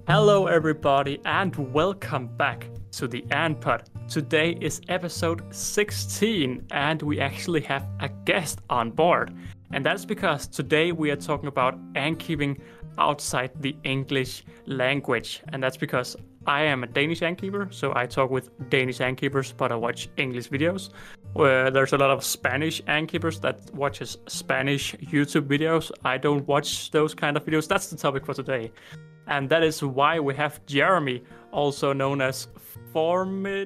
Hello, everybody, and welcome back to the Ant Pod. Today is episode 16, and we actually have a guest on board. And that's because today we are talking about ant keeping outside the English language. And that's because I am a Danish ant keeper, so I talk with Danish ant keepers, but I watch English videos. Where there's a lot of Spanish ant keepers that watches Spanish YouTube videos. I don't watch those kind of videos. That's the topic for today. And that is why we have Jeremy, also known as Fourmi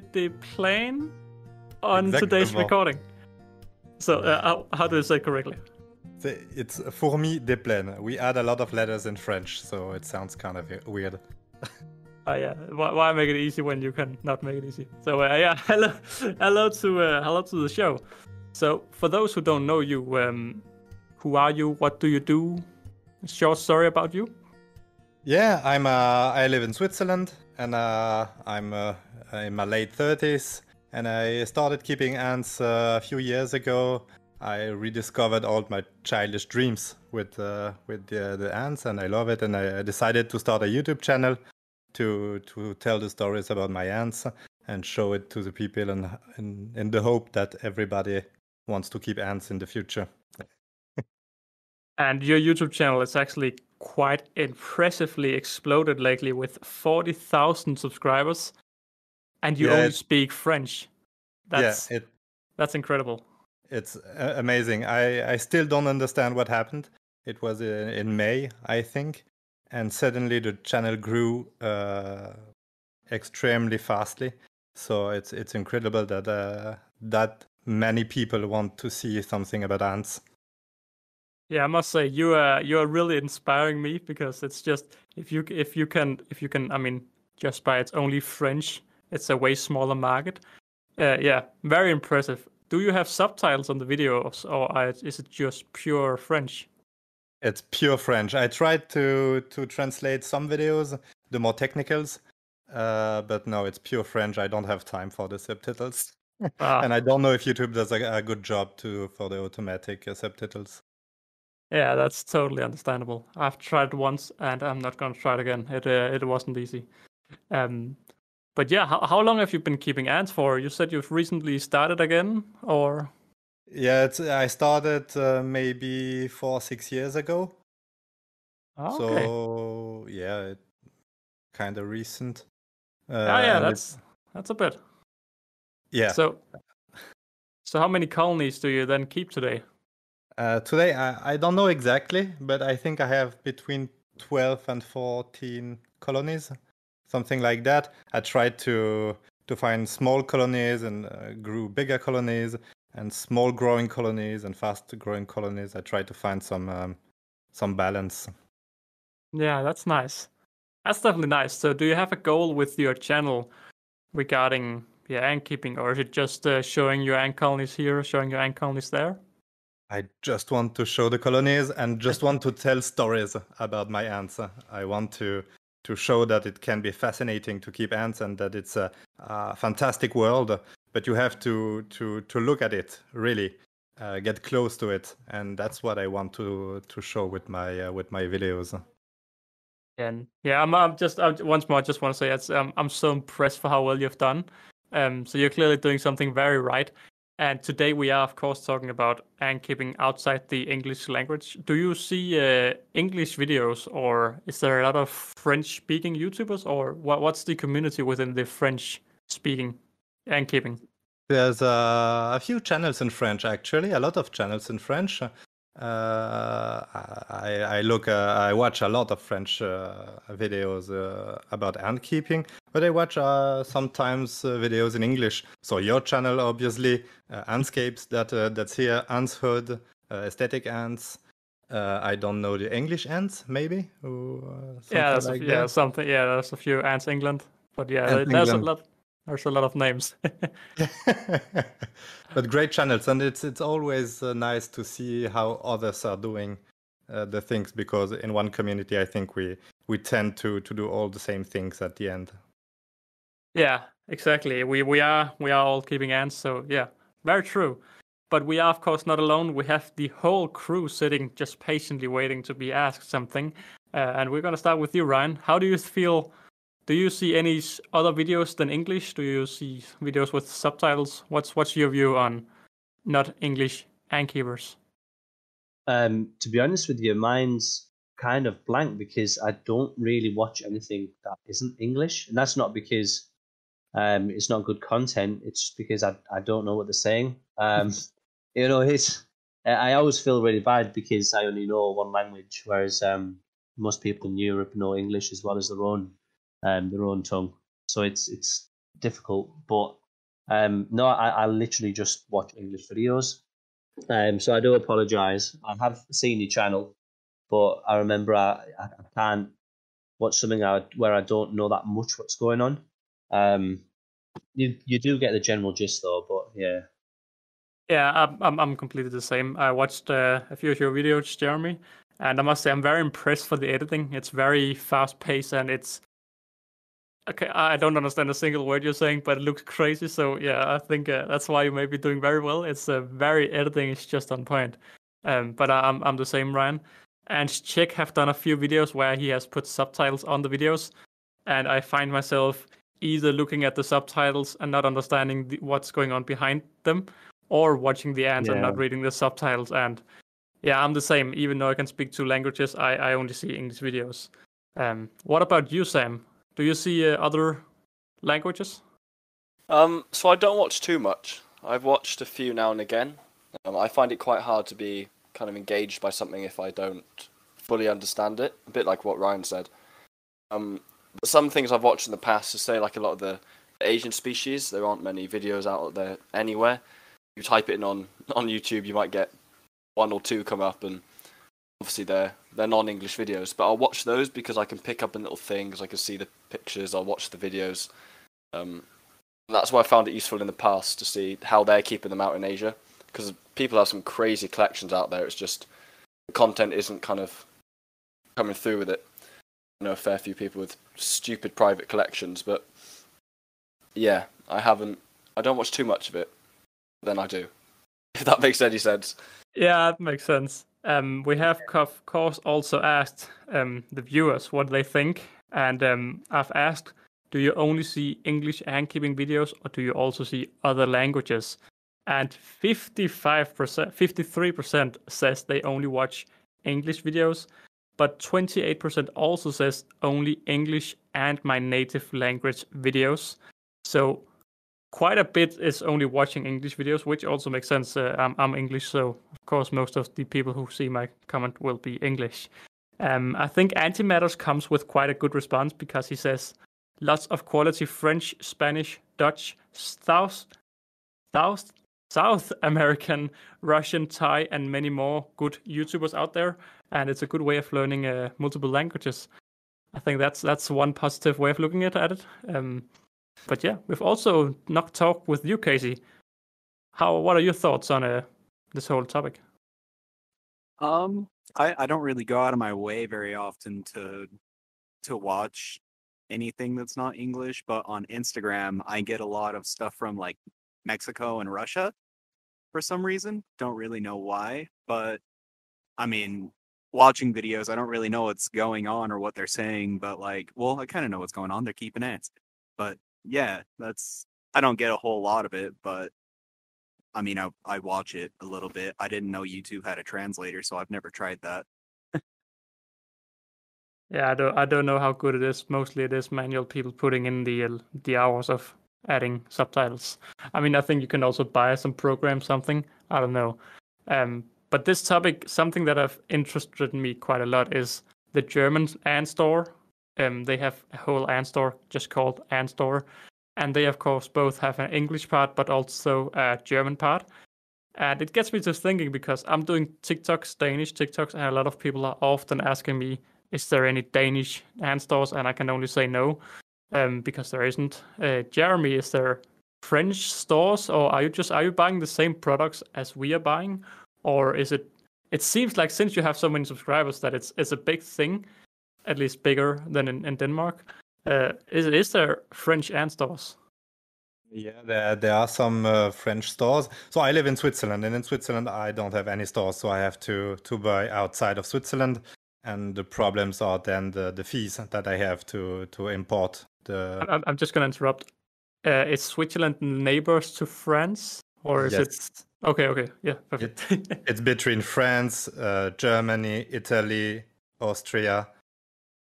on today's recording. So, how do you say it correctly? It's Fourmi des plaines. We add a lot of letters in French, so it sounds kind of weird. Yeah. Why make it easy when you can not make it easy? So, yeah. Hello to the show. So, for those who don't know you, who are you? What do you do? A short story about you. Yeah, I live in Switzerland, and I'm in my late 30s, and I started keeping ants a few years ago. I rediscovered all my childish dreams with the ants, and I love it. And I decided to start a YouTube channel to tell the stories about my ants and show it to the people, and in the hope that everybody wants to keep ants in the future. And your YouTube channel is actually quite impressively exploded lately with 40,000 subscribers, and you only speak French. That's incredible. It's amazing. I still don't understand what happened. It was in May, I think, and suddenly the channel grew extremely fastly. So it's incredible that that many people want to see something about ants. Yeah, I must say you are really inspiring me, because it's just if you can I mean, just by its only French, it's a way smaller market. Yeah, very impressive. Do you have subtitles on the videos, or is it just pure French? It's pure French. I tried to translate some videos, the more technicals, but no, it's pure French. I don't have time for the subtitles, and I don't know if YouTube does a good job for the automatic subtitles. Yeah, that's totally understandable. I've tried it once, and I'm not gonna try it again. It wasn't easy. But yeah, how long have you been keeping ants for? You said you've recently started again, or? Yeah, I started maybe 4-6 years ago. Oh, okay. So yeah, kind of recent. Yeah, that's a bit. Yeah. So how many colonies do you then keep today? Today, I don't know exactly, but I think I have between 12 and 14 colonies, something like that. I tried to find small colonies and grew bigger colonies, and small growing colonies and fast growing colonies. I tried to find some balance. Yeah, that's nice. That's definitely nice. So do you have a goal with your channel regarding ant keeping, or is it just showing your ant colonies here, showing your ant colonies there? I just want to show the colonies and just want to tell stories about my ants. I want to show that it can be fascinating to keep ants, and that it's a fantastic world. But you have to look at it, really get close to it, and that's what I want to show with my videos. And yeah, I'm once more, I just want to say I'm so impressed for how well you've done. So you're clearly doing something very right. And today we are, of course, talking about ant keeping outside the English language. Do you see English videos, or is there a lot of French-speaking YouTubers, or what's the community within the French-speaking ant keeping? There's a few channels in French, actually, a lot of channels in French. I watch a lot of French videos about ant keeping, but I watch sometimes videos in English. So your channel, obviously, Antscapes, that's here, Ants Hood, Aesthetic Ants. I don't know the English ants, maybe. There's a few Ants England, but there's a lot. There's a lot of names. But great channels, and it's always nice to see how others are doing the things, because in one community I think we tend to do all the same things at the end. Yeah, exactly. We are all keeping ants, so yeah, very true. But we are, of course, not alone. We have the whole crew sitting just patiently waiting to be asked something. And we're gonna start with you, Ryan. How do you feel? Do you see any other videos than English? Do you see videos with subtitles? What's your view on not English keepers? To be honest with you, mine's kind of blank because I don't really watch anything that isn't English, and that's not because it's not good content. It's just because I don't know what they're saying. It's I always feel really bad because I only know one language, whereas most people in Europe know English as well as their own tongue. So it's difficult. But no, I literally just watch English videos. So I do apologise. I have seen your channel, but I remember I can't watch something where I don't know that much what's going on. You do get the general gist though, but yeah. Yeah, I'm completely the same. I watched a few of your videos, Jeremy, and I must say I'm very impressed for the editing. It's very fast paced and it's okay. I don't understand a single word you're saying, but it looks crazy. So yeah, I think that's why you may be doing very well. It's very editing is just on point. But I'm the same, Ryan. And Chick have done a few videos where he has put subtitles on the videos, and I find myself either looking at the subtitles and not understanding what's going on behind them, or watching the ads and not reading the subtitles. And yeah, I'm the same. Even though I can speak two languages, I only see English videos. What about you, Sam? Do you see other languages? So I don't watch too much. I've watched a few now and again. I find it quite hard to be kind of engaged by something if I don't fully understand it. A bit like what Ryan said. Some things I've watched in the past, to say like a lot of the Asian species, there aren't many videos out there anywhere. You type it in on YouTube, you might get one or two come up, and obviously they're non-English videos. But I'll watch those because I can pick up on little things. I can see the pictures. I'll watch the videos. That's why I found it useful in the past to see how they're keeping them out in Asia, because people have some crazy collections out there. It's just the content isn't kind of coming through with it. I know a fair few people with stupid private collections, but yeah, I don't watch too much of it. Then I do, if that makes any sense. Yeah, it makes sense. We have, of course, also asked the viewers what they think, and I've asked, do you only see English keeping videos, or do you also see other languages? And 53% says they only watch English videos, but 28% also says only English and my native language videos. So quite a bit is only watching English videos, which also makes sense. I'm English, so of course most of the people who see my comment will be English. I think Antimatters comes with quite a good response because he says lots of quality French, Spanish, Dutch, South American, Russian, Thai, and many more good YouTubers out there, and it's a good way of learning multiple languages. I think that's one positive way of looking at it. But yeah, we've also not talked with you, Casey. What are your thoughts on this whole topic? I don't really go out of my way very often to watch anything that's not English, but on Instagram I get a lot of stuff from like Mexico and Russia for some reason. Don't really know why, but I mean, watching videos, I don't really know what's going on or what they're saying, but like, well, I kind of know what's going on. They're keeping ants. But yeah, I don't get a whole lot of it, but I mean, I watch it a little bit. I didn't know YouTube had a translator, so I've never tried that. Yeah, I don't know how good it is. Mostly it is manual people putting in the hours of adding subtitles. I mean, I think you can also buy some program, something. I don't know. But this topic, something that have interested me quite a lot is the German Ant Store. They have a whole Ant Store just called Ant Store. And they, of course, both have an English part, but also a German part. And it gets me to thinking because I'm doing TikToks, Danish TikToks, and a lot of people are often asking me, is there any Danish Ant stores? And I can only say no, because there isn't. Jeremy, is there French stores, or are you buying the same products as we are buying? Or is it seems like since you have so many subscribers that it's a big thing, at least bigger than in Denmark. Is there French Ant stores? Yeah, there are some French stores. So I live in Switzerland, and in Switzerland I don't have any stores, so I have to buy outside of Switzerland. and the problems are then the fees that I have to import the. I'm just gonna interrupt. Is Switzerland neighbors to France, or is it? Yes, Okay, yeah, perfect. it's between France, Germany, Italy, Austria.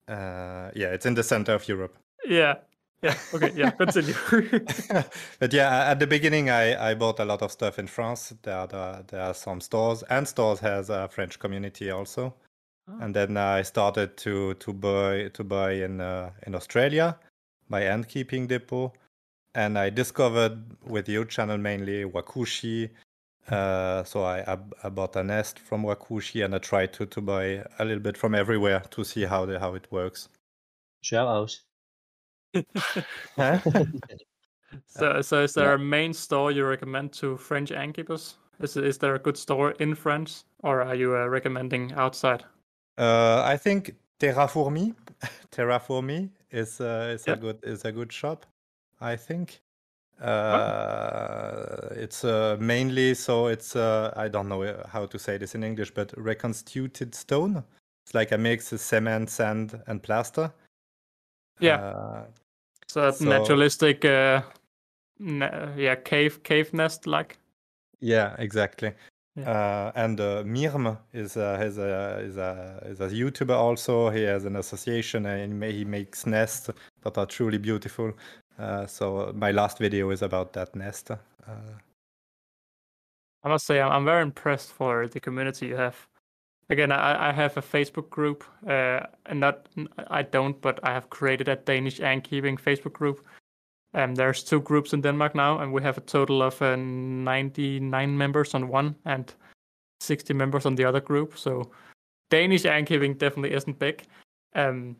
Yeah, it's in the center of Europe. yeah, okay, yeah. Continue. But yeah, at the beginning, I bought a lot of stuff in France. There are some stores, and stores has a French community also. Oh. And then I started to buy in Australia, by Ant Keeping Depot, and I discovered with your channel mainly Wakushi. So I bought a nest from Wakushi, and I tried to buy a little bit from everywhere to see how it works. Shout out. So is there a main store you recommend to French ant-keepers? Is there a good store in France, or are you recommending outside? I think Fourmi is a good shop. I think it's mainly it's I don't know how to say this in English, but reconstituted stone. It's like a mix of cement, sand, and plaster. Yeah. So naturalistic, cave nest like. Yeah, exactly. Yeah. And Mirm is a YouTuber also. He has an association, and he makes nests that are truly beautiful. So my last video is about that nest. I must say I'm very impressed for the community you have. Again, I have a Facebook group, and I don't, but I have created a Danish ant keeping Facebook group. There's 2 groups in Denmark now, and we have a total of 99 members on one and 60 members on the other group. So Danish ant keeping definitely isn't big. But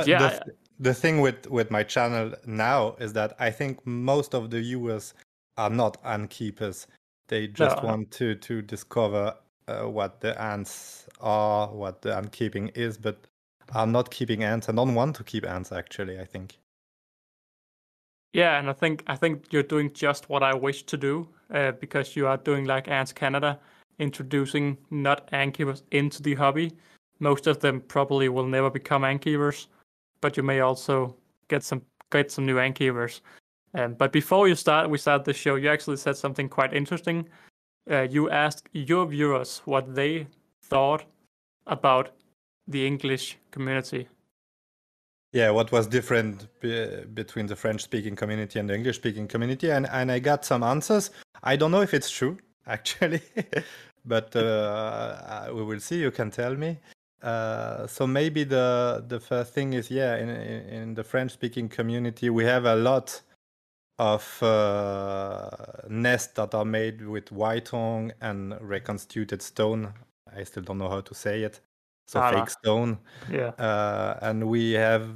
yeah, the thing with my channel now is that I think most of the viewers are not ant keepers. They just want to discover what the ants are, what the ant keeping is, but are not keeping ants and don't want to keep ants. Actually, I think. Yeah, and I think you're doing just what I wish to do, because you are doing like Ants Canada, introducing not ant keepers into the hobby. Most of them probably will never become ant keepers, but you may also get some new ant keepers. But before we start the show, you actually said something quite interesting. You asked your viewers what they thought about the English community. Yeah, what was different between the French-speaking community and the English-speaking community, and I got some answers. I don't know if it's true, actually, but we will see. You can tell me. So maybe the first thing is, in the French-speaking community, we have a lot of nests that are made with white tongue and reconstituted stone. I still don't know how to say it. So fake stone. Yeah. And we have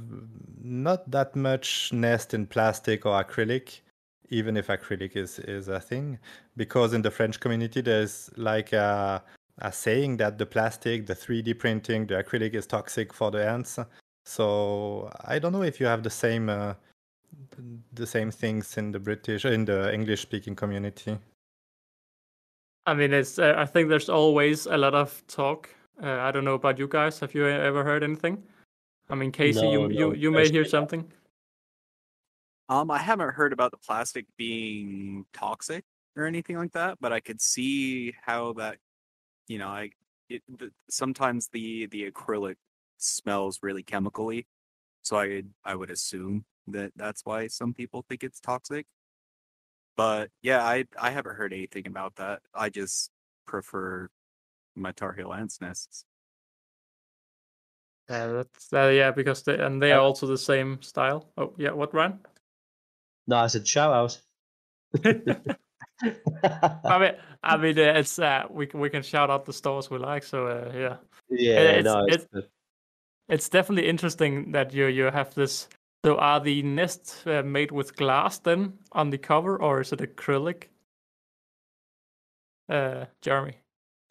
not that much nest in plastic or acrylic, even if acrylic is a thing, because in the French community there's like a saying that the plastic, the 3D printing, the acrylic is toxic for the ants. So I don't know if you have the same things in the English-speaking community. I mean, it's. I think there's always a lot of talk. I don't know about you guys. Have you ever heard anything? I mean, Casey, you may hear something. I haven't heard about the plastic being toxic or anything like that, but I could see how that, sometimes the acrylic smells really chemically, so I would assume that's why some people think it's toxic. But yeah, I haven't heard anything about that. I just prefer my Tar Heel ants nests. That's because they are also the same style. Oh yeah, what, Ryan? No, I said shout out. I mean, it's we can shout out the stores we like. So yeah. Yeah, it's definitely interesting that you have this. So are the nests made with glass then on the cover, or is it acrylic? Jeremy,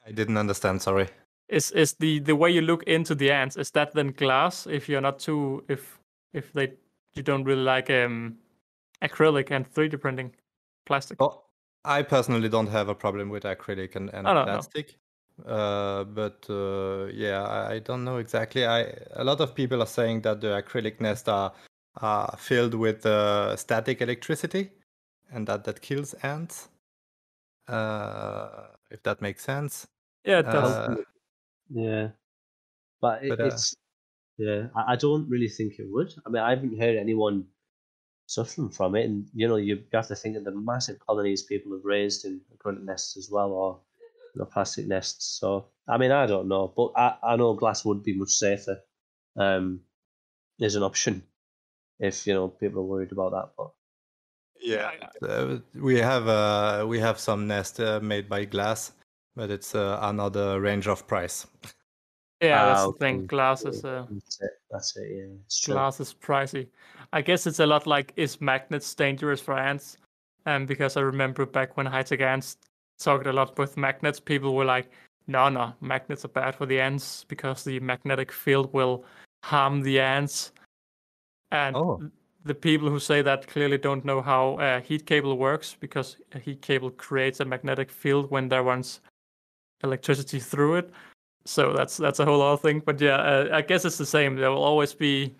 I didn't understand. Sorry. Is the way you look into the ants, is that then glass? If you're not too if you don't really like acrylic and 3D printing plastic. Well, I personally don't have a problem with acrylic and plastic. but yeah, I don't know exactly. A lot of people are saying that the acrylic nests are filled with static electricity, and that kills ants. If that makes sense. Yeah, it does. Yeah, but But it's yeah. I don't really think it would. I mean, I haven't heard anyone suffering from it, and you have to think of the massive colonies people have raised in acrylic nests as well, or plastic nests. So I mean, I don't know, but I know glass would be much safer. As an option if people are worried about that. But yeah, we have some nests made by glass, but it's another range of price. Yeah, that's the okay. thing. Glass is That's it. Yeah, it's true. glass is pricey. I guess it's a lot like, is magnets dangerous for ants? Because I remember back when high-tech ants talked a lot with magnets, people were like, no, magnets are bad for the ants because the magnetic field will harm the ants. And the people who say that clearly don't know how a heat cable works, because a heat cable creates a magnetic field when there runs electricity through it. So that's a whole other thing. But yeah, I guess it's the same. There will always be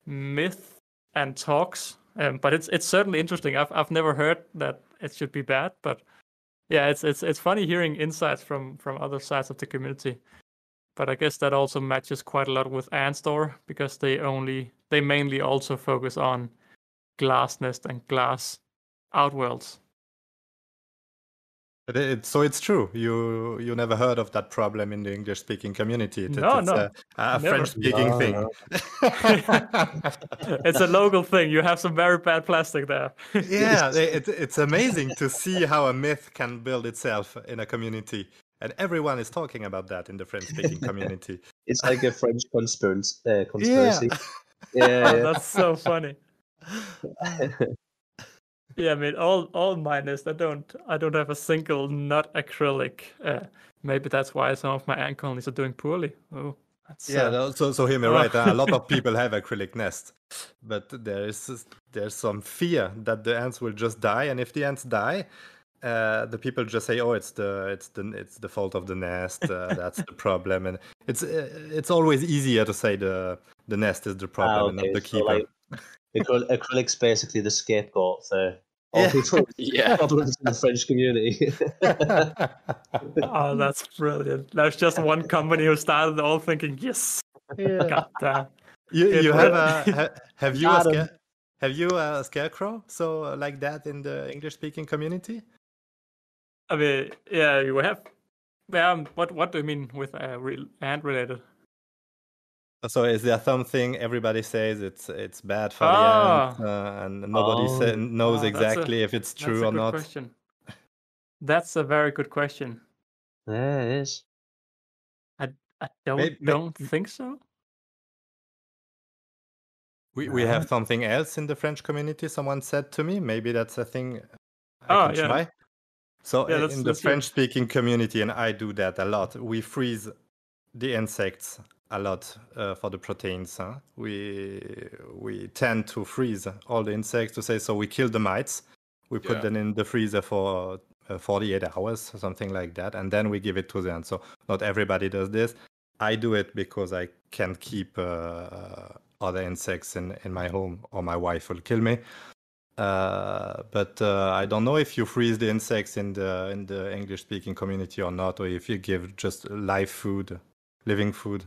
myth and talks, but it's certainly interesting. I've never heard that it should be bad, but yeah, it's funny hearing insights from other sides of the community. But I guess that also matches quite a lot with Antstore, because they mainly also focus on glass nest and glass outworlds. But so it's true. You never heard of that problem in the English-speaking community. It's No, a never. French-speaking No, thing. no. It's a local thing. You have some very bad plastic there. Yeah, it's amazing to see how a myth can build itself in a community, and everyone is talking about that in the French-speaking community. It's like a French conspiracy. Yeah. Oh, that's so funny. Yeah, I mean, all mine is I don't have a single not acrylic. Maybe that's why some of my ant colonies are doing poorly. Oh, that's So hear me right. A lot of people have acrylic nests, but there's some fear that the ants will just die, and if the ants die, the people just say, "Oh, it's the fault of the nest. That's the problem," and it's always easier to say the nest is the problem and not the So keeper. like acrylic's basically the scapegoat for all people problems in the French community. Oh, that's brilliant. There's just one company who started all thinking, yes. Yeah. God damn. You have you Adam. have you a scarecrow like that in the English speaking community? I mean, yeah, you have. What do you mean with ant related? So is there something everybody says it's bad for the ants, and nobody knows exactly if it's true or not? That's a good question. That's a very good question. Yeah, it is. I don't think so. We have something else in the French community. Someone said to me, maybe that's a thing I can try. So in the French-speaking community, and I do that a lot, we freeze the insects a lot for the proteins. Huh? We tend to freeze all the insects to say, so we kill the mites, we put them in the freezer for 48 hours, something like that, and then we give it to them. So not everybody does this. I do it because I can't keep other insects in my home, or my wife will kill me. But I don't know if you freeze the insects in the English-speaking community or not, or if you give just live food, living food.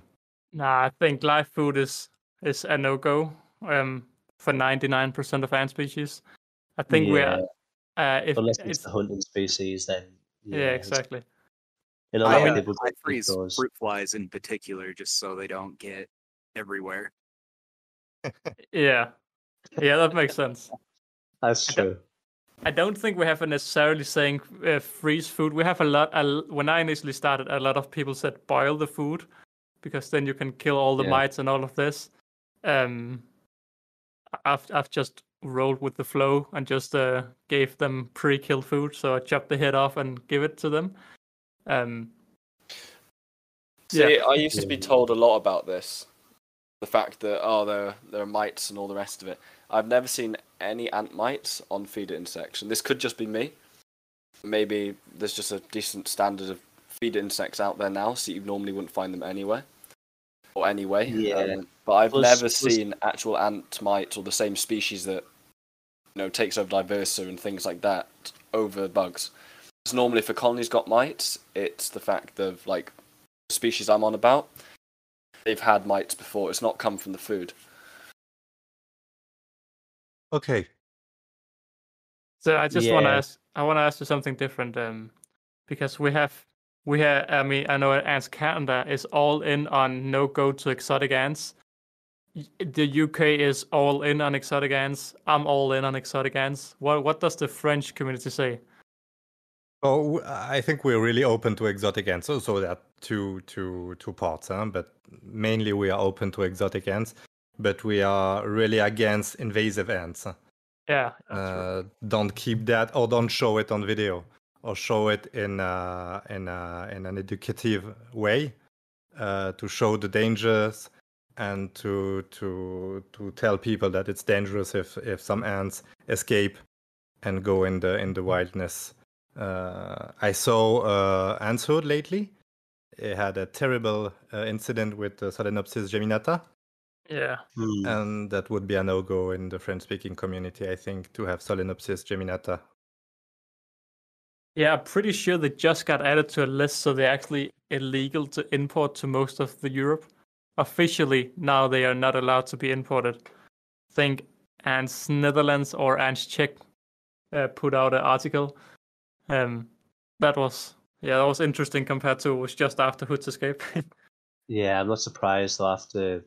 Nah, I think live food is a no-go for 99% of ant species. I think we are. Unless it's the hunting species, then yeah, exactly. A lot of people I freeze fruit flies in particular, just so they don't get everywhere. Yeah, that makes sense. That's true. I don't think we have a necessarily saying freeze food. We have a lot. When I initially started, a lot of people said boil the food, because then you can kill all the mites and all of this. I've just rolled with the flow and just gave them pre-killed food. So I chopped the head off and give it to them. See, I used to be told a lot about this. The fact that there are mites and all the rest of it. I've never seen any ant mites on feeder insects, and this could just be me. Maybe there's just a decent standard of feed insects out there now, so you normally wouldn't find them anywhere or anyway. Yeah. But I've Plus- never plus- seen actual ant mites or the same species that takes over diversa and things like that over bugs. Because normally, if a colony's got mites, it's the fact of like the species I'm on about. They've had mites before. It's not come from the food. Okay. So I just want to Yeah. ask. I want to ask you something different. Because we have. I mean, I know Ants Canada is all in on no go to exotic ants. The UK is all in on exotic ants. I'm all in on exotic ants. What does the French community say? Oh, I think we're really open to exotic ants. So there are two parts, but mainly we are open to exotic ants, but we are really against invasive ants. Yeah, that's true. Don't keep that, or don't show it on video, or show it in an educative way to show the dangers and to tell people that it's dangerous if some ants escape and go in the wilderness. I saw Antshood lately. It had a terrible incident with Solenopsis geminata, Yeah. and that would be a no-go in the French-speaking community, I think, to have Solenopsis geminata. Yeah, I'm pretty sure they just got added to a list, so they're actually illegal to import to most of the Europe. Officially, now they are not allowed to be imported. I think Ants Netherlands or Ants Czech put out an article. That was interesting compared to it was just after Hood's escape. Yeah, I'm not surprised though after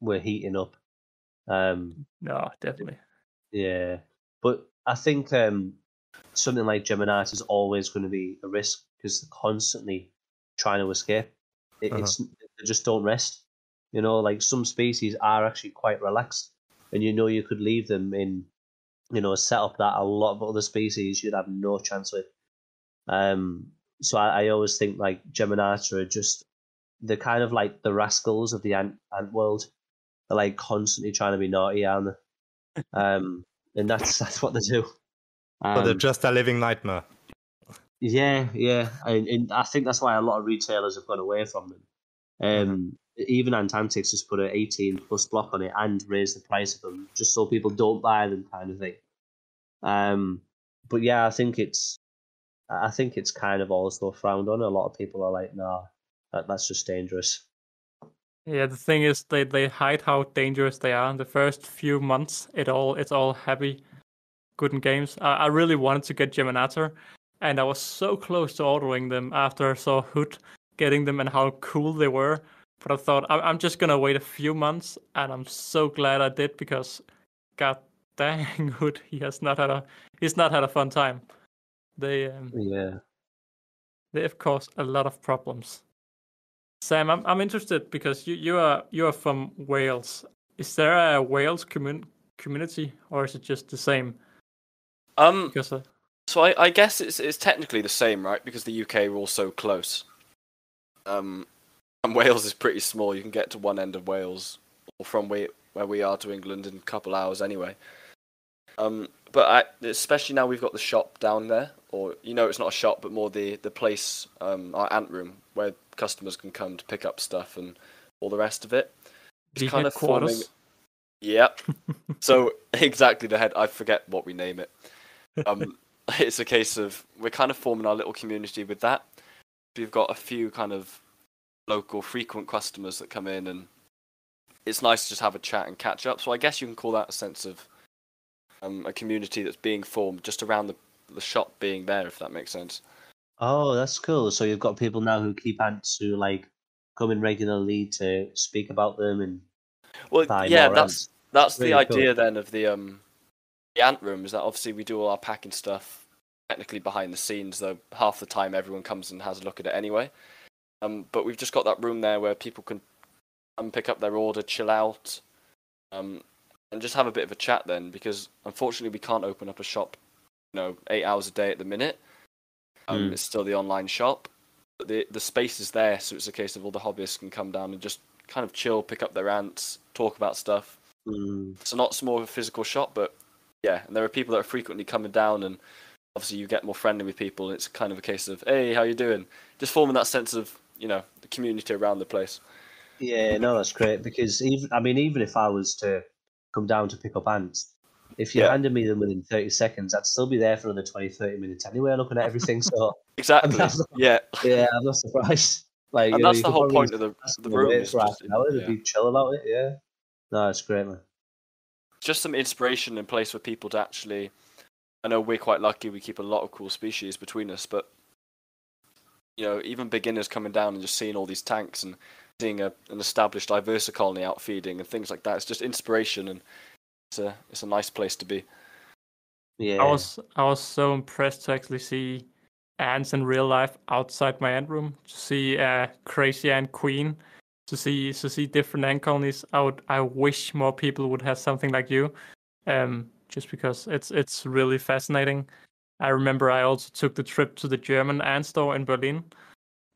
we're heating up. No, definitely. Yeah, but I think something like Geminites is always going to be a risk because they're constantly trying to escape. It's they just don't rest. Like some species are actually quite relaxed, and you could leave them in a setup that a lot of other species you'd have no chance with. So I always think like Geminites are just they're kind of like the rascals of the ant world. They're like constantly trying to be naughty, aren't they? And that's what they do. So they're just a living nightmare. Yeah, and I think that's why a lot of retailers have gone away from them. Even Antantics has put an 18 plus block on it and raised the price of them just so people don't buy them, kind of thing. But yeah, I think it's kind of also frowned on. A lot of people are like, nah, that's just dangerous. Yeah, the thing is they hide how dangerous they are in the first few months. It's all happy, good in games. I really wanted to get Geminator, and I was so close to ordering them after I saw Hood getting them and how cool they were. But I thought I'm just gonna wait a few months, and I'm so glad I did because, god dang, Hood, he's not had a fun time. They Yeah. have caused a lot of problems. Sam, I'm interested because you are from Wales. Is there a Wales community, or is it just the same? Because So I guess it's technically the same, right? Because the UK are all so close. And Wales is pretty small. You can get to one end of Wales, or from where we are to England in a couple hours anyway. But especially now we've got the shop down there, or it's not a shop, but more the place, our ant room, where customers can come to pick up stuff and all the rest of it. It's the kind of forming. headquarters. Yep. So exactly the head. I forget what we name it. It's a case of we're kind of forming our little community with that. We've got a few kind of local frequent customers that come in, and it's nice to just have a chat and catch up. So I guess you can call that a sense of a community that's being formed just around the shop being there, if that makes sense. Oh, that's cool. So you've got people now who keep ants who like come in regularly to speak about them and buy yeah, more ants. that's the Really cool. idea then of the ant room, is that obviously we do all our packing stuff technically behind the scenes, though half the time everyone comes and has a look at it anyway. But we've just got that room there where people can pick up their order, chill out, and just have a bit of a chat then, because unfortunately we can't open up a shop 8 hours a day at the minute. It's still the online shop, but the space is there, so it's a case of all the hobbyists can come down and just kind of chill, pick up their ants, talk about stuff. So not more of a physical shop, but yeah, and there are people that are frequently coming down and obviously you get more friendly with people. And it's kind of a case of, hey, how you doing? Just forming that sense of, the community around the place. Yeah, no, that's great because even if I was to come down to pick up ants, if you Yeah. handed me them within 30 seconds, I'd still be there for another 20, 30 minutes anyway, looking at everything. So Exactly. I'm not surprised. Like, And that's you the could whole probably point of the ask them to room wait is for half just, an hour. They'd be chill about it. Yeah, no, it's great, man. just some inspiration in place for people to actually. I know we're quite lucky; we keep a lot of cool species between us, but even beginners coming down and just seeing all these tanks and seeing an established diversa colony out feeding and things like that, it's just inspiration, and it's a nice place to be. Yeah, I was so impressed to actually see ants in real life outside my ant room. To see crazy ant queen, to see different ant colonies. I wish more people would have something like you, just because it's really fascinating. I remember I also took the trip to the German ant store in Berlin,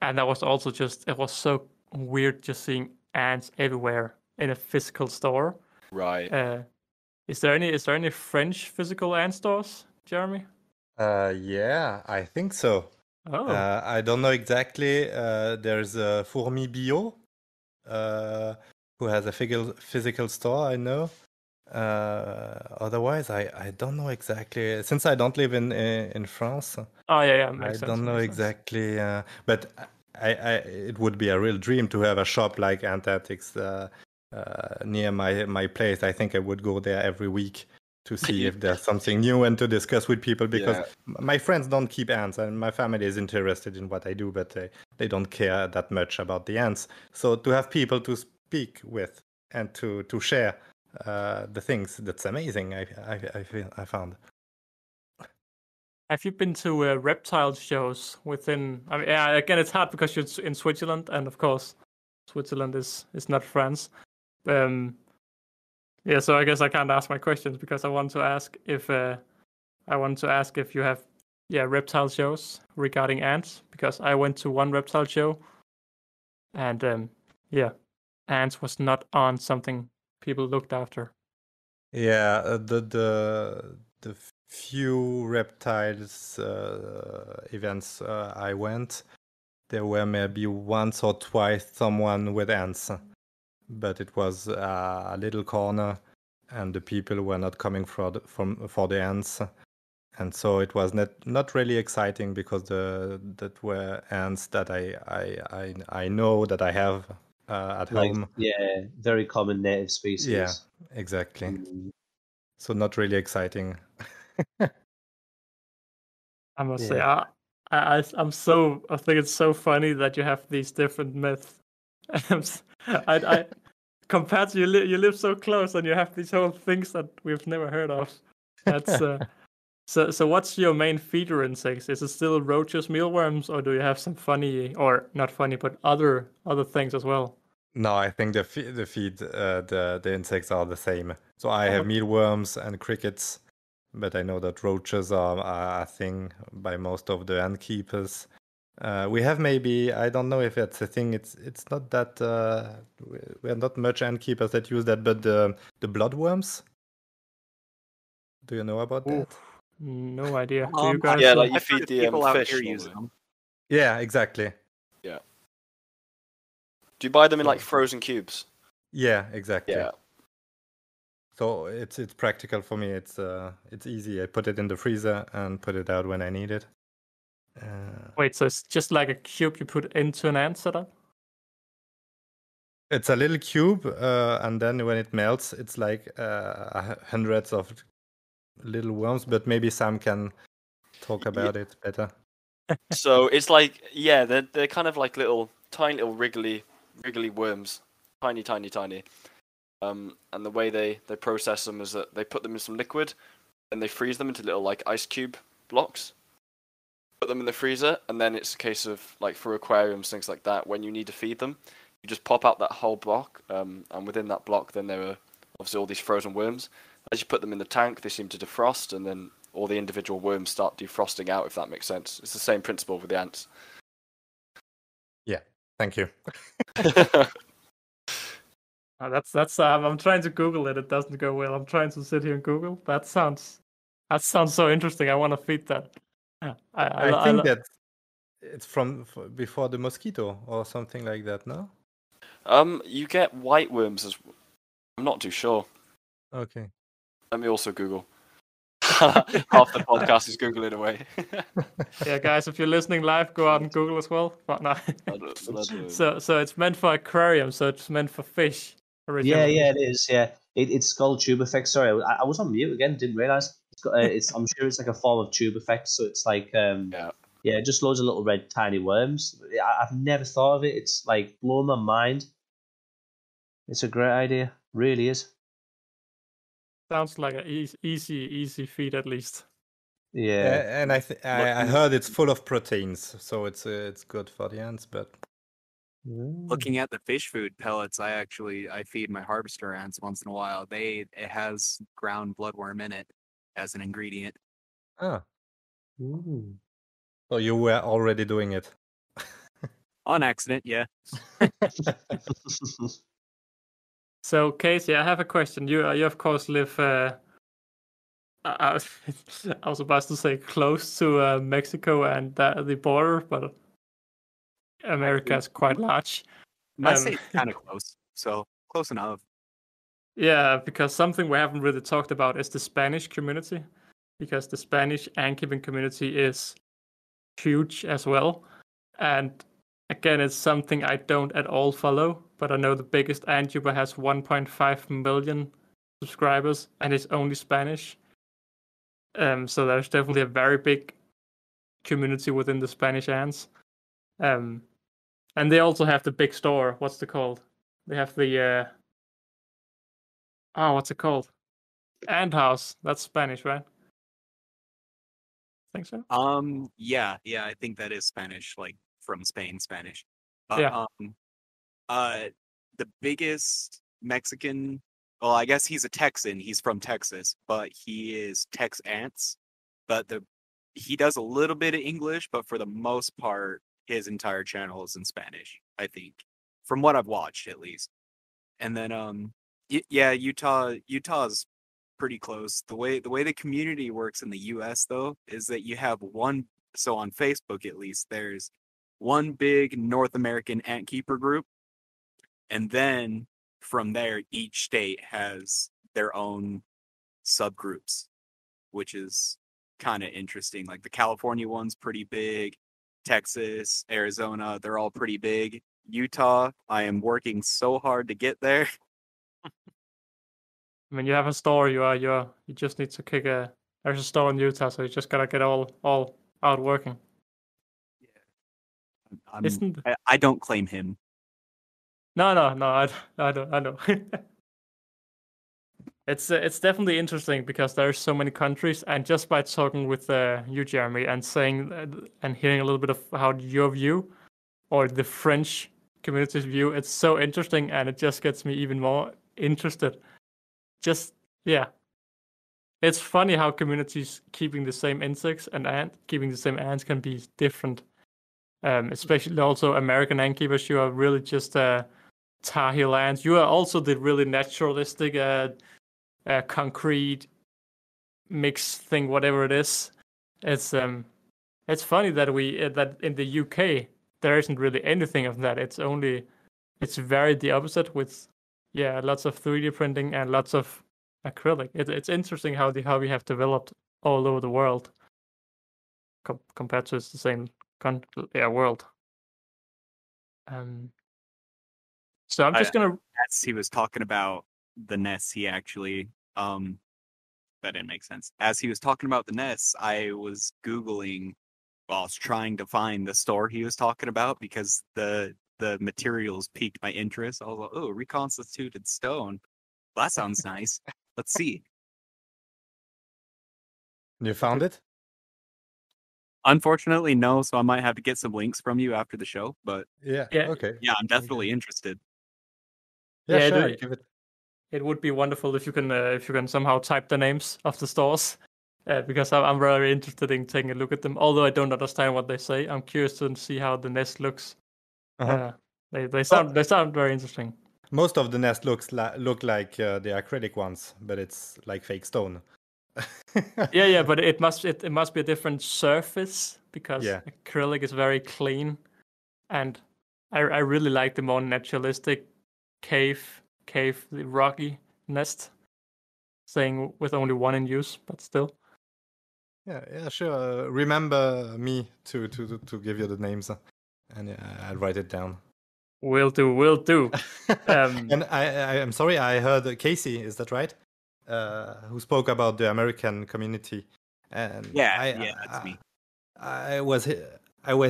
and that was also it was so weird just seeing ants everywhere in a physical store. Right. Is there any French physical ant stores, Jeremy? Yeah, I think so. Oh. I don't know exactly. There's a Fourmi Bio, who has a physical store, I know. Otherwise, I don't know exactly. Since I don't live in France, Oh yeah, I makes sense. don't know Makes sense. exactly. But it would be a real dream to have a shop like Antarctics near my place. I think I would go there every week to see if there's something new and to discuss with people, because Yeah. my friends don't keep ants and my family is interested in what I do, but they don't care that much about the ants. So to have people to speak with and to share the things, that's amazing. I found. Have you been to reptile shows within? I mean, yeah, again, it's hard because you're in Switzerland, and of course, Switzerland is not France. Yeah, so I guess I can't ask my questions because I want to ask if you have reptile shows regarding ants, because I went to one reptile show, and ants was not on something people looked after. Yeah, the few reptiles events I went, there were maybe once or twice someone with ants, but it was a little corner, and the people were not coming for the ants, and so it was not really exciting because that were ants that I know that I have at home. Yeah, very common native species. Yeah, exactly. So not really exciting. I must say, I think it's so funny that you have these different myths. I compared to you live so close and you have these whole things that we've never heard of. That's so. What's your main feeder insects? Is it still roaches, mealworms, or do you have some funny, or not funny, but other things as well? No, I think the feed the insects are the same. So I have mealworms and crickets, but I know that roaches are a thing by most of the ant keepers. We have maybe, I don't know if that's a thing. It's not that we are not much ant keepers that use that, but the bloodworms. Do you know about that? No idea. Do you guys? Yeah, like you I've heard feed of the people out fish. here normally. using them. Yeah, exactly. Yeah. Do you buy them in like frozen cubes? Yeah, exactly. Yeah. So it's practical for me. It's easy. I put it in the freezer and put it out when I need it. Wait, so it's just like a cube you put into an ant setup? It's a little cube, and then when it melts, it's like hundreds of little worms. But maybe Sam can talk about it better. So it's like, yeah, they're kind of like tiny little wriggly worms, tiny. And the way they process them is that they put them in some liquid, and they freeze them into little like ice cube blocks. Put them in the freezer, and then it's a case of like for aquariums, things like that. When you need to feed them, you just pop out that whole block, and within that block, then there are obviously all these frozen worms. As you put them in the tank, they seem to defrost, and then all the individual worms start defrosting out. If that makes sense, it's the same principle with the ants. Yeah, thank you. That's I'm trying to Google it. It doesn't go well. I'm trying to sit here and Google. That sounds so interesting. I want to feed that. I think that it's from before the mosquito or something like that, no? You get white worms as. I'm not too sure. Okay. Let me also Google. Half the podcast is Googling away. Yeah, guys, if you're listening live, go out and Google as well. But no. So it's meant for aquarium, so it's meant for fish. Originally. Yeah, it is. Yeah, it's called tube effect. Sorry, I was on mute again. Didn't realize. I'm sure it's like a form of tube effect. So it's like just loads of little red tiny worms. I've never thought of it. It's like blown my mind. It's a great idea. Really is. Sounds like an easy feed at least. Yeah, and I heard it's full of proteins, so it's good for the ants. But looking at the fish food pellets, I feed my harvester ants once in a while. It has ground bloodworm in it as an ingredient. so you were already doing it on accident, yeah. So Casey, I have a question. You of course live. I was about to say close to Mexico and the border, but America is quite large. I say it's kind of close, so close enough. Yeah, because something we haven't really talked about is the Spanish community, because the Spanish ant-keeping community is huge as well. And again, it's something I don't at all follow, but I know the biggest ant-keeper has 1.5 million subscribers, and it's only Spanish. So there's definitely a very big community within the Spanish ants. And they also have the big store. What's it called? They have the what's it called? Ant house. That's Spanish, right? I think so. Yeah, I think that is Spanish, like from Spain, Spanish. Yeah. The biggest Mexican. Well, I guess he's a Texan. He's from Texas, but he is Tex Ants. But he does a little bit of English, but for the most part, his entire channel is in Spanish, I think, from what I've watched at least. And then Utah's pretty close. The way the community works in the US though is that you have on Facebook at least, there's one big North American ant keeper group, and then from there each state has their own subgroups, which is kind of interesting. Like the California one's pretty big, Texas, Arizona, they're all pretty big. Utah, I am working so hard to get there. I mean, you have a store. You just need to kick a. There's a store in Utah, so you just gotta get all out working. Yeah, I don't claim him. No, I don't. I know. It's definitely interesting because there's so many countries, and just by talking with you, Jeremy, and saying and hearing a little bit of how your view or the French community's view, it's so interesting, and it just gets me even more interested. It's funny how communities keeping the same insects and keeping the same ants can be different. Especially also American ant keepers, you are really just Tar Heel ants. You are also the really naturalistic concrete mix thing, whatever it is. It's funny that that in the UK there isn't really anything of that. It's very the opposite with lots of 3D printing and lots of acrylic. It's interesting how we have developed all over the world compared to it's the same world. So I'm just gonna. As he was talking about the nests, he actually that didn't make sense. As he was talking about the nests, I was Googling. Well, I was trying to find the store he was talking about because the materials piqued my interest. I was like, oh, reconstituted stone. Well, that sounds nice. Let's see. You found it? Unfortunately, no. So I might have to get some links from you after the show. But okay. Yeah, I'm definitely interested. Yeah, sure. Give it. It would be wonderful if you can somehow type the names of the stores, because I'm very interested in taking a look at them. Although I don't understand what they say, I'm curious to see how the nest looks. They sound very interesting. Most of the nest look like the acrylic ones, but it's like fake stone. Yeah, but it must be a different surface because Yeah. acrylic is very clean, and I really like the more naturalistic the rocky nest, saying with only one in use, but still. Yeah, sure. Remember me to give you the names, and I'll write it down. Will do. And I'm sorry, I heard Casey. Is that right? Who spoke about the American community? And Yeah, that's me. I was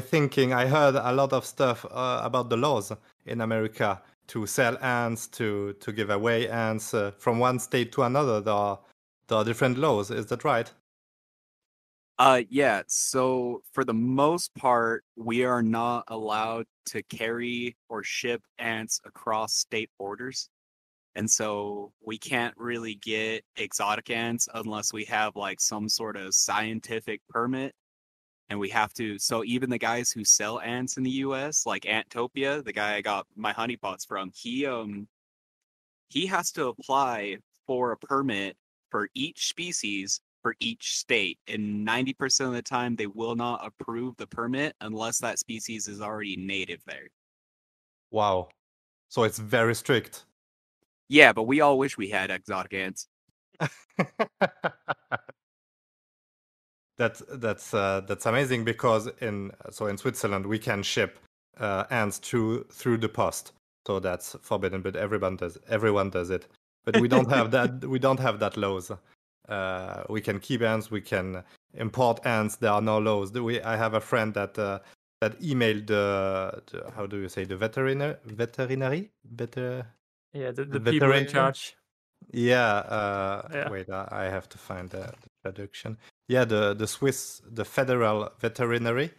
thinking. I heard a lot of stuff about the laws in America to sell ants, to give away ants from one state to another. There are different laws. Is that right? Yeah, so for the most part, we are not allowed to carry or ship ants across state borders. And so we can't really get exotic ants unless we have like some sort of scientific permit. And we have to, so even the guys who sell ants in the US, like Antopia, the guy I got my honeypots from, he has to apply for a permit for each species for each state. And 90% of the time, they will not approve the permit unless that species is already native there. Wow. So it's very strict. Yeah, but we all wish we had exotic ants. That's amazing because in Switzerland we can ship ants through the post, so that's forbidden. But everyone does it. But we don't have that. We don't have that laws. We can keep ants. We can import ants. There are no laws. I have a friend that emailed how do you say, the veterinary Yeah, the people in charge. Yeah, Yeah. wait, I have to find the traduction. Yeah, the federal veterinary,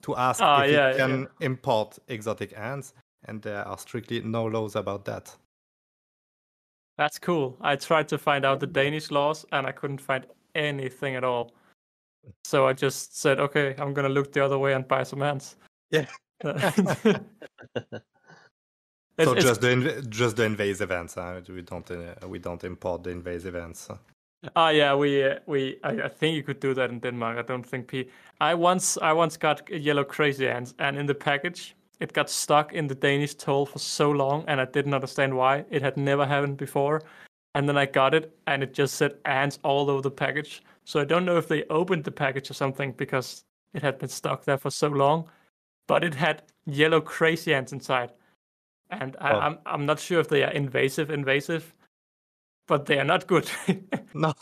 to ask if it can import exotic ants, and there are strictly no laws about that. That's cool. I tried to find out the Danish laws and I couldn't find anything at all. So I just said, okay, I'm gonna look the other way and buy some ants. Yeah. So just the invasive ants. We don't import the invasive ants. Yeah, I think you could do that in Denmark. I don't think I once got yellow crazy ants, and in the package it got stuck in the Danish toll for so long, and I didn't understand why. It had never happened before, and then I got it, and it just said ants all over the package. So I don't know if they opened the package or something because it had been stuck there for so long, but it had yellow crazy ants inside, and I'm not sure if they are invasive. But they are not good. No.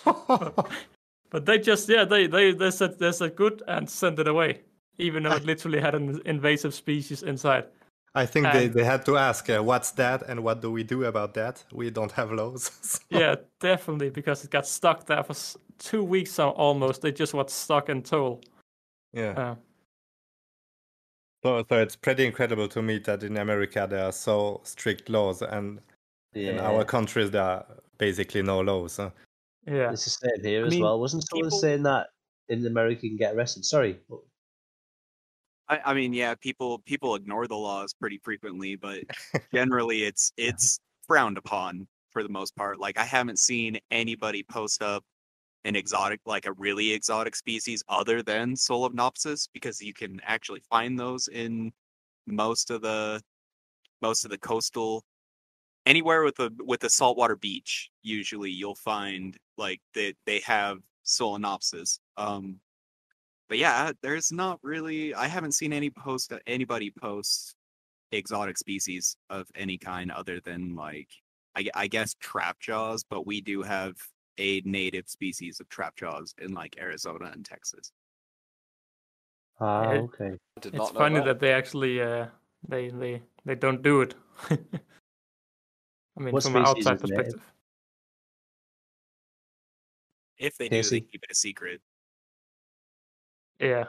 But they just they said good and sent it away, even though it literally had an invasive species inside. I think they had to ask, what's that and what do we do about that? We don't have laws. So. Yeah, definitely, because it got stuck there for 2 weeks almost. They just got stuck in toll. Yeah. So it's pretty incredible to me that in America there are so strict laws, and in our countries there are basically no laws. Yeah, it's the same here as well. Wasn't someone saying that in America you can get arrested? Sorry. I mean, yeah, people ignore the laws pretty frequently, but generally it's frowned upon for the most part. Like I haven't seen anybody post up an exotic, like a really exotic species other than Solenopsis, because you can actually find those in most of the coastal, anywhere with a saltwater beach. Usually you'll find like they have Solenopsis. But yeah, there's not really, I haven't seen anybody post exotic species of any kind other than like I guess trap jaws, but we do have a native species of trap jaws in like Arizona and Texas. Okay. It's funny that they actually they don't do it. I mean, from an outside perspective. If they do, they keep it a secret. Yeah.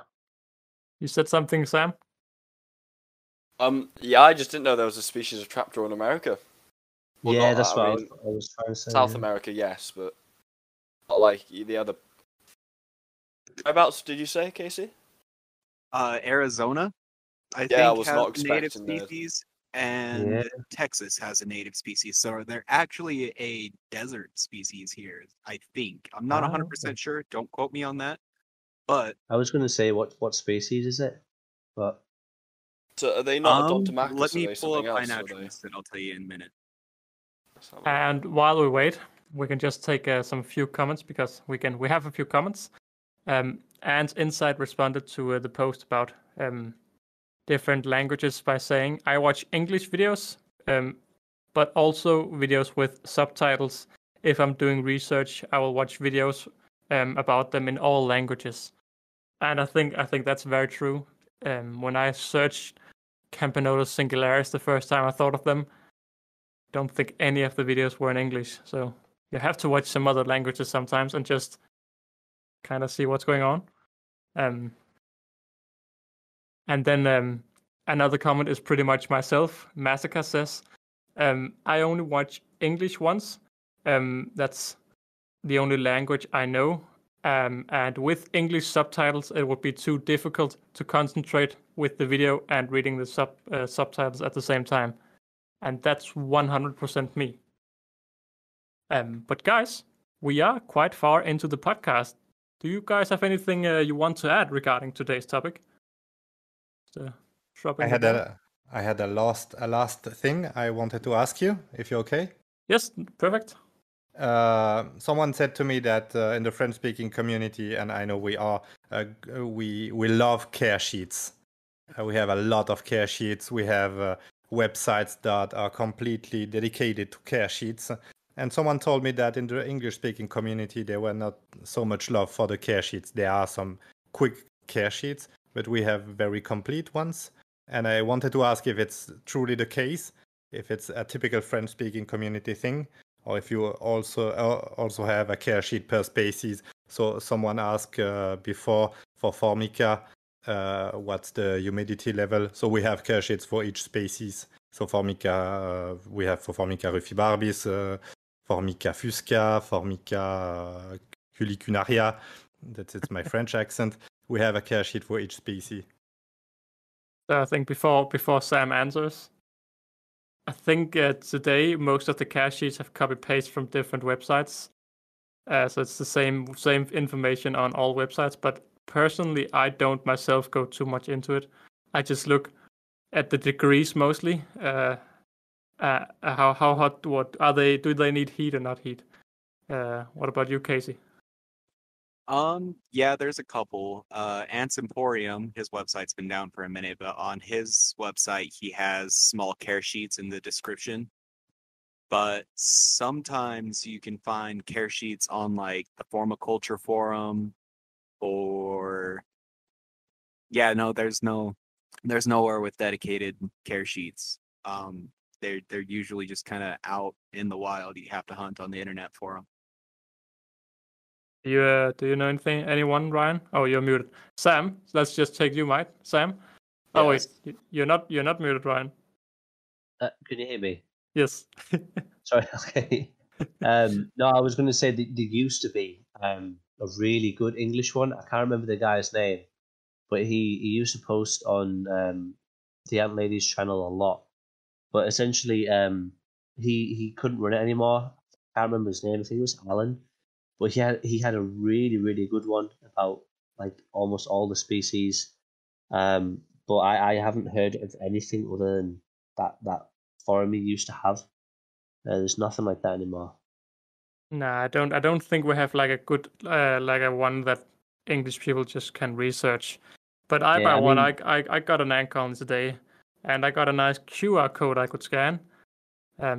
You said something, Sam? Yeah, I just didn't know there was a species of trapjaw in America. Well, yeah, that's what I was trying to say. South America, yes, but not like the other. Whereabouts did you say, Casey? Arizona. I think I was has not native expecting species. and Texas has a native species. So they're actually a desert species here, I think. I'm not 100% sure. Don't quote me on that. But I was going to say what species is it, but So are they not Odontomachus? let me Are they pull up something my else? naturalist, and I'll tell you in a minute. And while we wait, we can just take some few comments because we have a few comments. And Insight responded to the post about different languages by saying, I watch English videos, but also videos with subtitles. If I'm doing research, I will watch videos about them in all languages. And I think that's very true. When I searched Campanodus singularis the first time I thought of them, don't think any of the videos were in English. So you have to watch some other languages sometimes and just kind of see what's going on. And then another comment is pretty much myself. Massacre says, I only watch English once. That's the only language I know. And with English subtitles, it would be too difficult to concentrate with the video and reading the subtitles at the same time. And that's 100% me. But guys, we are quite far into the podcast. Do you guys have anything you want to add regarding today's topic? I had a last thing I wanted to ask you, if you're okay. Yes, perfect. Someone said to me that in the French-speaking community, and I know we are, we love care sheets. We have a lot of care sheets. We have websites that are completely dedicated to care sheets. And someone told me that in the English-speaking community, there were not so much love for the care sheets. There are some quick care sheets, but we have very complete ones. And I wanted to ask if it's truly the case, if it's a typical French-speaking community thing, or if you also have a care sheet per species. So someone asked before for Formica, what's the humidity level? So we have care sheets for each species. So Formica, we have for Formica rufibarbis, Formica fusca, Formica culicunaria. It's my French accent. We have a care sheet for each species. So I think before Sam answers, I think today most of the care sheets have copy paste from different websites. So it's the same information on all websites. But personally, I don't myself go too much into it. I just look at the degrees mostly. How hot? What are they? Do they need heat or not heat? What about you, Casey? Yeah, there's a couple. Ants Emporium, his website's been down for a minute, but on his website he has small care sheets in the description. But sometimes you can find care sheets on like the Formiculture forum, or there's nowhere with dedicated care sheets. They're usually just kind of out in the wild. You have to hunt on the internet for them. Do you know anyone, Ryan? Oh, you're muted. Sam, let's just take you, mate. Sam. Oh wait, you're not muted, Ryan. Can you hear me? Yes. Sorry. Okay. No, I was going to say there used to be a really good English one. I can't remember the guy's name, but he used to post on the Ant Ladies channel a lot. But essentially, he couldn't run it anymore. I can't remember his name. I think it was Alan. But he had a really, really good one about like almost all the species. But I haven't heard of anything other than that forum he used to have. There's nothing like that anymore. Nah, I don't think we have like a good like a one that English people just can research. But I got an ant colony today, and I got a nice QR code I could scan.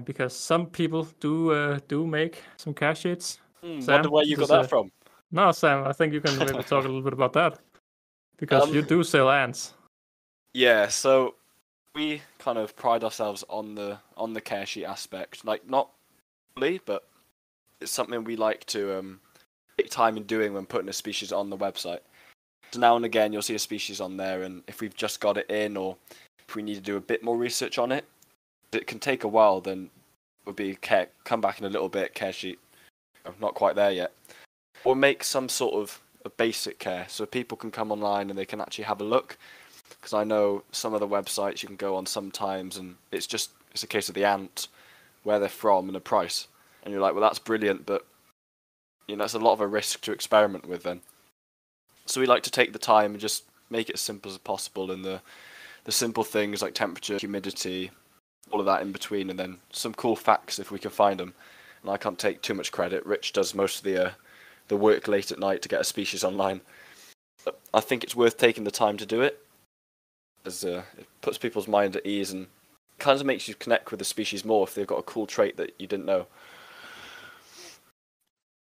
Because some people do make some care sheets. Wonder where you got that from. No, Sam, I think you can maybe talk a little bit about that. Because you do sell ants. Yeah, so we kind of pride ourselves on the care sheet aspect. Like, not fully, but it's something we like to take time in doing when putting a species on the website. So now and again, you'll see a species on there, and if we've just got it in, or if we need to do a bit more research on it, it can take a while, then we'll be come back in a little bit, care sheet. I'm not quite there yet. Or make some sort of a basic care so people can come online and they can actually have a look. Because I know some of the websites you can go on sometimes, and it's a case of the ant, where they're from, and the price. And you're like, well, that's brilliant, but that's a lot of a risk to experiment with then. So we like to take the time and just make it as simple as possible, and the simple things like temperature, humidity, all of that in between, and then some cool facts if we can find them. And I can't take too much credit. Rich does most of the work late at night to get a species online. But I think it's worth taking the time to do it, as it puts people's mind at ease and kind of makes you connect with the species more if they've got a cool trait that you didn't know.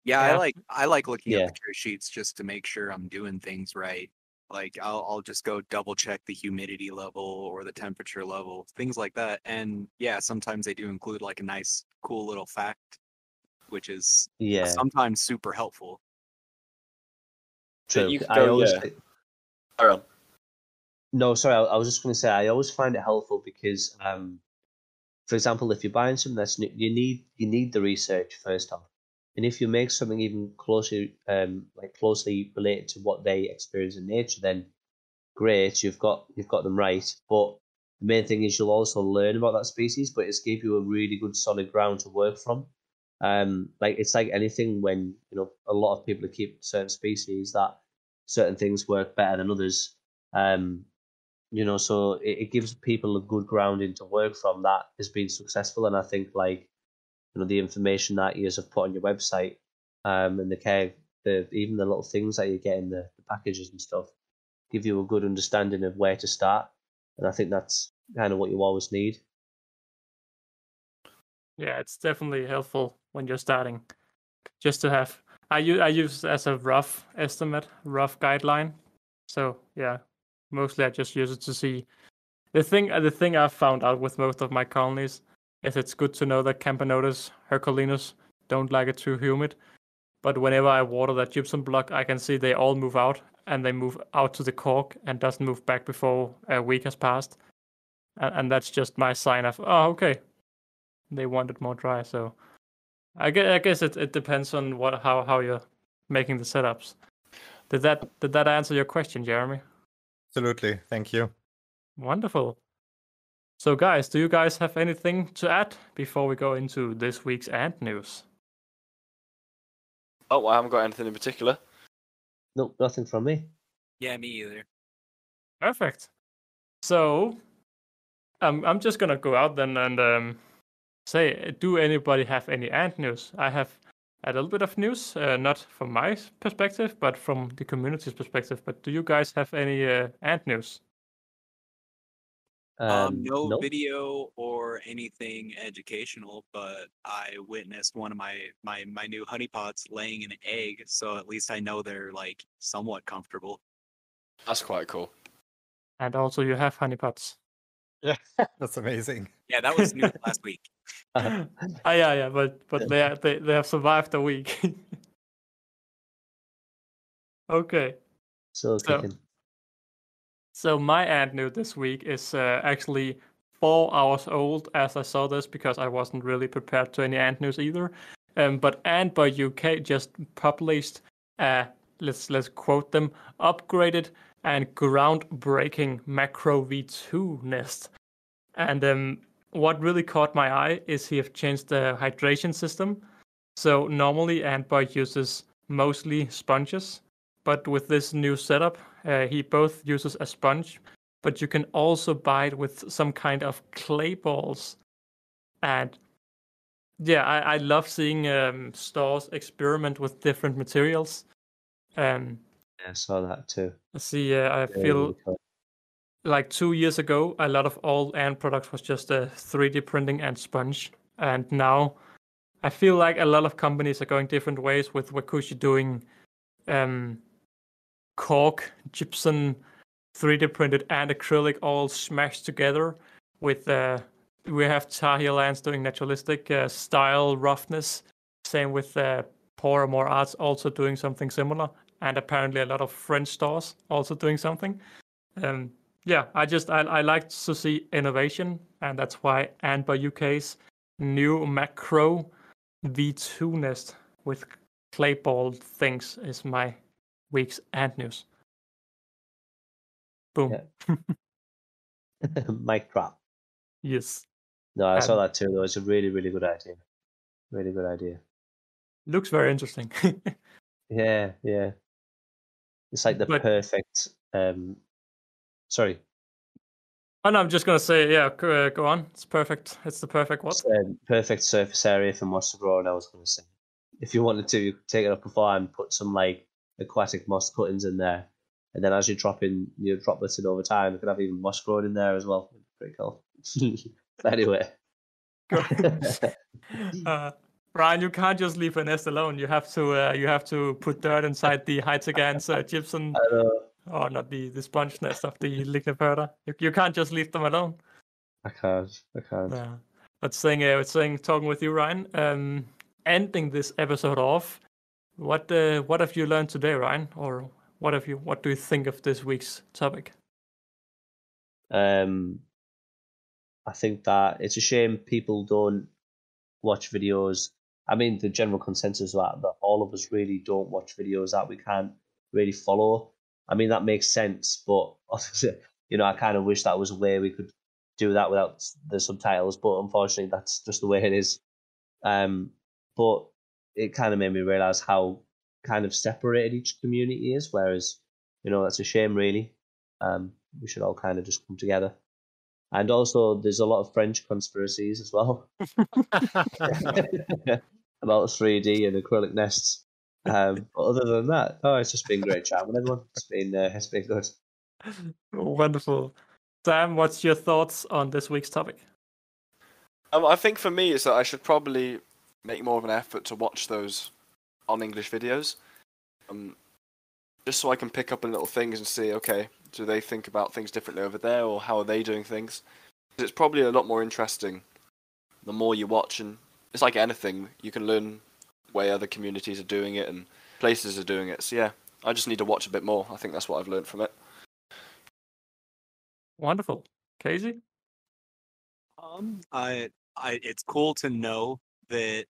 Yeah, Yeah. I like looking at Yeah. the care sheets just to make sure I'm doing things right. Like I'll just go double check the humidity level or the temperature level, things like that. And yeah, sometimes they do include like a nice, cool little fact, which is Yeah, sometimes super helpful. true. You could I go, always yeah. Carry on. No, sorry. I was just going to say I always find it helpful because, for example, if you're buying something that's new, you need the research first off, and if you make something even closely related to what they experience in nature, then great, you've got them right. But the main thing is you'll also learn about that species, but it's give you a really good solid ground to work from. Like it's like anything when a lot of people keep certain species that certain things work better than others. Um, so it gives people a good grounding to work from that has been successful. And I think the information that you have put on your website, and even the little things that you get in the packages and stuff give you a good understanding of where to start. And I think that's kind of what you always need. Yeah, it's definitely helpful when you're starting. Just to have, I use as a rough estimate, rough guideline. So yeah, mostly I just use it to see. The thing I've found out with most of my colonies is it's good to know that Camponotus, Herculinus don't like it too humid. But whenever I water that gypsum block, I can see they all move out, and they move out to the cork and doesn't move back before a week has passed. And that's just my sign of, oh, okay, they want it more dry. So I guess it depends on how you're making the setups. Did that answer your question, Jeremy? Absolutely. Thank you. Wonderful. So guys, do you guys have anything to add before we go into this week's ant news? Oh, I haven't got anything in particular. No, nothing from me. Yeah, me either. Perfect. So I'm just gonna go out then and say, do anybody have any ant news? I have a little bit of news, not from my perspective, but from the community's perspective. But do you guys have any ant news? No No. video or anything educational, but I witnessed one of my new honeypots laying an egg, so at least I know they're like somewhat comfortable. That's quite cool. And also, you have honeypots. Yeah, that's amazing. Yeah, that was news last week. Yeah, but they have survived a week. Okay. So So kicking. so my ant news this week is actually 4 hours old as I saw this because I wasn't really prepared to any ant news either. But Antboy UK just published let's quote them, upgraded and groundbreaking macro V2 nest. And what really caught my eye is he have changed the hydration system. So normally Antboy uses mostly sponges, but with this new setup, he both uses a sponge, but you can also buy it with some kind of clay balls. And yeah, I love seeing stores experiment with different materials. Um, Yeah, I saw that too. see, I Really, feel really cool. like 2 years ago, a lot of all ant products was just a 3D printing and sponge, and now I feel like a lot of companies are going different ways with Wakushi doing cork, gypsum, 3D printed and acrylic all smashed together with we have Tahir Lands doing naturalistic style roughness. Same with Pour More Arts also doing something similar, and apparently a lot of French stores also doing something. Yeah, I like to see innovation, and that's why Antboy UK's new macro V2 nest with clay ball things is my week's ant news. Boom. Yeah. Mic drop. Yes. No, I saw And that too. Though it's a really, really good idea. Really good idea. looks very interesting. Yeah, yeah. It's like the But perfect. Sorry, oh no, I'm just gonna say, yeah, go on. It's perfect. It's the perfect what? perfect surface area for moss to grow. And I was going to say, if you wanted to, you could take it up before and put some like aquatic moss cuttings in there, and then as you drop in your droplets in over time, you could have even moss growing in there as well. Pretty cool. Anyway. Ryan, you can't just leave a nest alone. You have to put dirt inside the Hytagans gypsum, I know. or not the sponge nest of the Ligniferta. You can't just leave them alone. I can't. Yeah. But talking with you, Ryan. Ending this episode off, what have you learned today, Ryan? Or what do you think of this week's topic? I think that it's a shame people don't watch videos. I mean, the general consensus that all of us really don't watch videos that we can't really follow. I mean, that makes sense, but I kind of wish that was a way we could do that without the subtitles. But unfortunately, that's just the way it is. But it kind of made me realize how kind of separated each community is. Whereas, that's a shame, really. We should all kind of just come together. And also, there's a lot of French conspiracies as well about 3D and acrylic nests. But other than that, it's just been great chat with everyone. It's been good. Wonderful. Sam, what's your thoughts on this week's topic? I think for me is that I should probably make more of an effort to watch those on-English videos, just so I can pick up on little things and see, okay, do they think about things differently over there, or how are they doing things? It's probably a lot more interesting the more you watch, and it's like anything, you can learn way other communities are doing it and places are doing it. So yeah, I just need to watch a bit more. I think that's what I've learned from it. Wonderful. Casey? It's cool to know that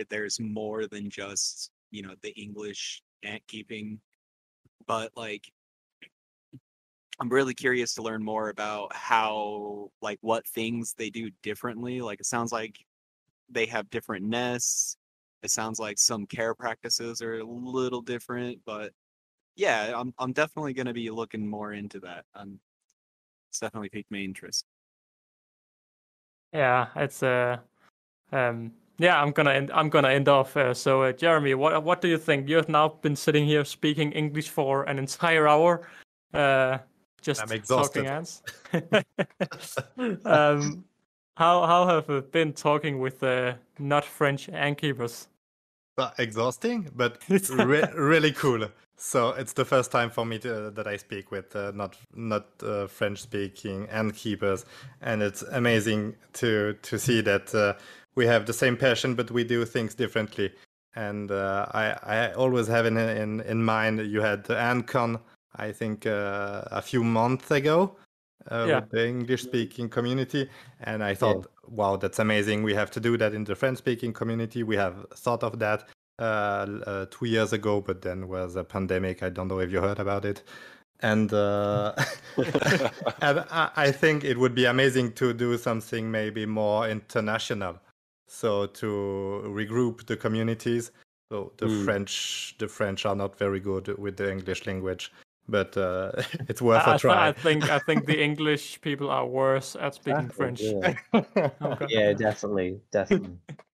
there's more than just, the English ant keeping, but like I'm really curious to learn more about how, like, what things they do differently. Like, it sounds like they have different nests. It sounds like some care practices are a little different, but yeah, I'm definitely going to be looking more into that. It's definitely piqued my interest. Yeah, it's yeah, I'm gonna end off. So, Jeremy, what do you think? You have now been sitting here speaking English for an entire hour, just I'm exhausted. talking ants. How have you been talking with not French ant keepers? Exhausting, but really cool. So it's the first time for me that I speak with not French-speaking ant keepers, and it's amazing to see that we have the same passion, but we do things differently. And I always have in mind, you had the AntCon, I think a few months ago, with the English-speaking community, and I thought, wow, that's amazing. We have to do that in the French-speaking community. We have thought of that 2 years ago, but then was a pandemic. I don't know if you heard about it. And and I think it would be amazing to do something maybe more international. So to regroup the communities. So the French are not very good with the English language, but it's worth a try. I think the English people are worse at speaking French. Yeah, yeah, definitely.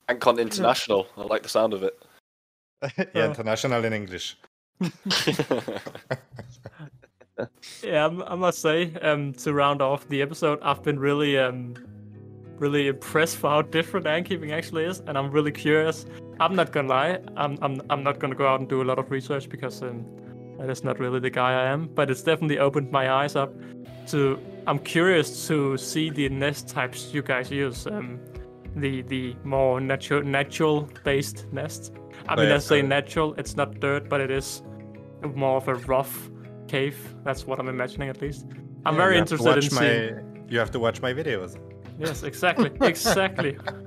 AntCon International. I like the sound of it. Yeah, international in English. Yeah, I must say, to round off the episode, I've been really impressed for how different ant keeping actually is, and I'm really curious. I'm not gonna lie, I'm not gonna go out and do a lot of research because that is not really the guy I am. But it's definitely opened my eyes up to. I'm curious to see the nest types you guys use. The more natural based nests. I mean, I say natural. It's not dirt, but it is more of a rough cave. That's what I'm imagining, at least. I'm very interested in seeing. You have to watch my videos. Yes, exactly.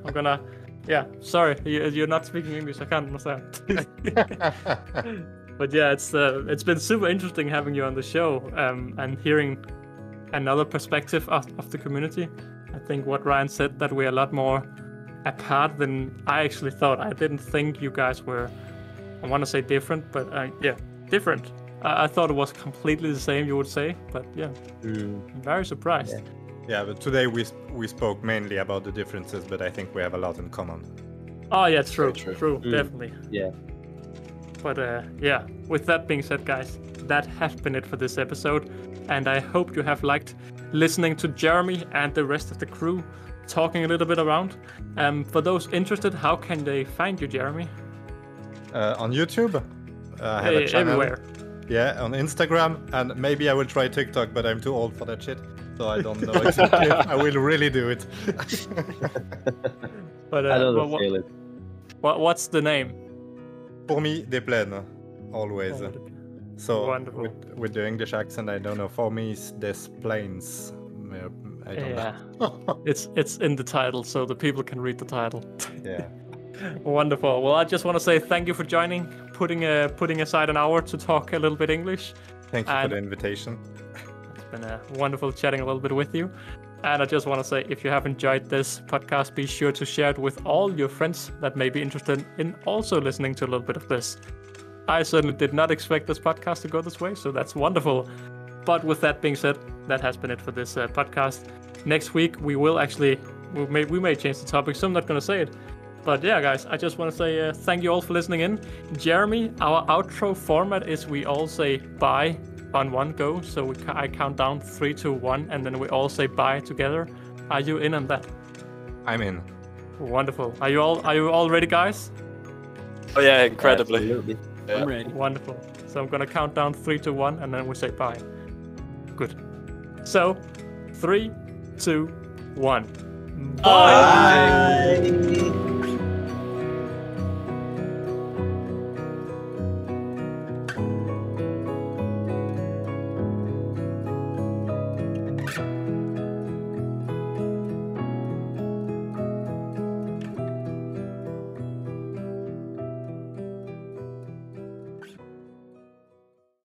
I'm gonna. Yeah, sorry, you're not speaking English. I can't understand. But yeah, it's been super interesting having you on the show and hearing another perspective of the community. I think what Ryan said, that we're a lot more apart than I actually thought. I didn't think you guys were, I want to say different, but yeah, different. I thought it was completely the same, you would say, but yeah, I'm very surprised. Yeah, but today we spoke mainly about the differences, but I think we have a lot in common. Oh yeah, true, True. definitely. Yeah. But yeah, with that being said, guys, that has been it for this episode, and I hope you have liked listening to Jeremy and the rest of the crew talking a little bit around. For those interested, how can they find you, Jeremy? On YouTube, I have a channel. Everywhere. Yeah, on Instagram, and maybe I will try TikTok, but I'm too old for that shit, so I don't know exactly if I will really do it. But I know the feeling. what's the name? Fourmi des plaines, always. So Wonderful. with the English accent, I don't know. Fourmis des plains. I don't know. It's in the title, so the people can read the title. Yeah. Wonderful. Well, I just want to say thank you for joining, putting aside an hour to talk a little bit English. Thank you for the invitation. It's been wonderful chatting a little bit with you. And I just want to say, if you have enjoyed this podcast, be sure to share it with all your friends that may be interested in also listening to a little bit of this. I certainly did not expect this podcast to go this way, so that's wonderful. But with that being said, that has been it for this podcast. Next week, we may change the topic, so I'm not going to say it. But yeah, guys, I just want to say thank you all for listening in. Jeremy, our outro format is we all say bye on one go. So I count down 3, 2, 1, and then we all say bye together. Are you in on that? I'm in. Wonderful. Are you all ready, guys? Oh yeah, incredibly. Absolutely. Yeah. I'm ready. Wonderful. So I'm gonna count down 3, 2, 1, and then we say bye. Good. So 3, 2, 1. Bye. Bye.